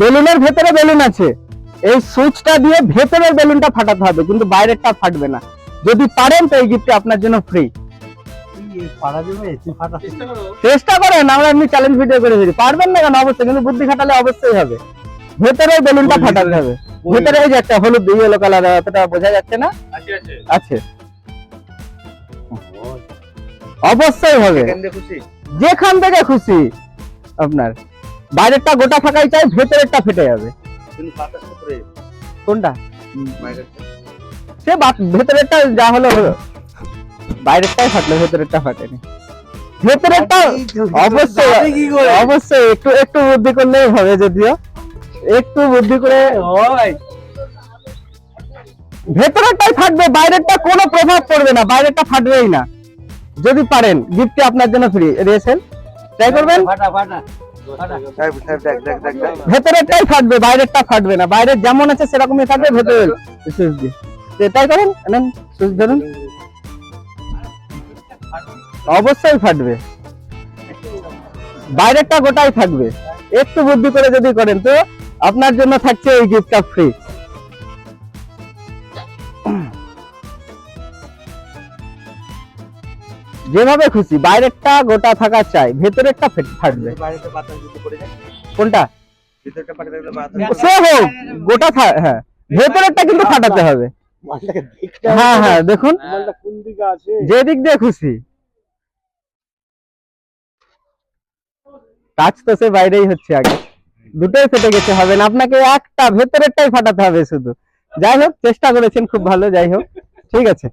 বেলুনের ভেতরে বেলুন আছে, এই সুইচটা দিয়ে ভেতরের বেলুনটা ফাটাতে হবে, কিন্তু বাইরেরটা ফাটবে না। যদি পারেন তো এই গিফটটা আপনার জন্য ফ্রি। চেষ্টা করেন, আমরা এমনি চ্যালেঞ্জ ভিডিও করে দিই। পারবেন না কেন? অবশ্যই, কিন্তু বুদ্ধি খাটালে অবশ্যই হবে। ভেতরে বেলুনটা ফাটাতে হবে। ভেতরে এই যে একটা হলুদ ইয়েলো কালার, অতটা বোঝা যাচ্ছে না? আছে, অবশ্যই হবে, যেখান থেকে খুশি আপনার। বাইরেরটা গোটা ফাঁকাই চাই, ভেতরেরটা ফেটে যাবে। কোনটা? সে ভেতরেরটা যা হলো হলো, বাইরেরটাই ফাটলো, ভেতরেরটা ফাটেনি। ভেতরেরটা অবশ্যই অবশ্যই একটু একটু বুদ্ধি করলেই হবে, যদিও একটু বুদ্ধি করে হয়। ভেতরেরটাই ফাটবে, বাইরেরটা কোনো প্রভাব পড়বে না, বাইরেরটা ফাটবেই না। যদি পারেন গিফটটি আপনার জন্য ফ্রি। রেসেল ট্রাই করবেন। ভেতরেরটাই ফাটবে, বাইরেরটা ফাটবে না। বাইরে যেমন আছে সেরকমই থাকবে, ভেতরে সুইচ দিয়ে ট্রাই করেন। নেন সুইচ ধরুন, অবশ্যই ফাটবে, বাইরেরটা গোটাই থাকবে। একটু বুদ্ধি করে যদি করেন তো আপনার জন্য থাকছে এই গিফটটা ফ্রি। যেভাবে খুশি, বাইরেরটা গোটা থাকা চাই, ভেতরেরটা ফাটবে। কোনটা? সে হোক গোটা, হ্যাঁ ভেতরেরটা কিন্তু ফাটাতে হবে। হ্যাঁ হ্যাঁ দেখুন, যে দিক দিয়ে খুশি। কাজ তো সে বাইরেই হচ্ছে, আগে দুটোই ফেটে গেছে, হবে না। আপনাকে একটা ভেতরেরটাই ফাটাতে হবে শুধু। যাই হোক, চেষ্টা করেছেন, খুব ভালো। যাই হোক, ঠিক আছে।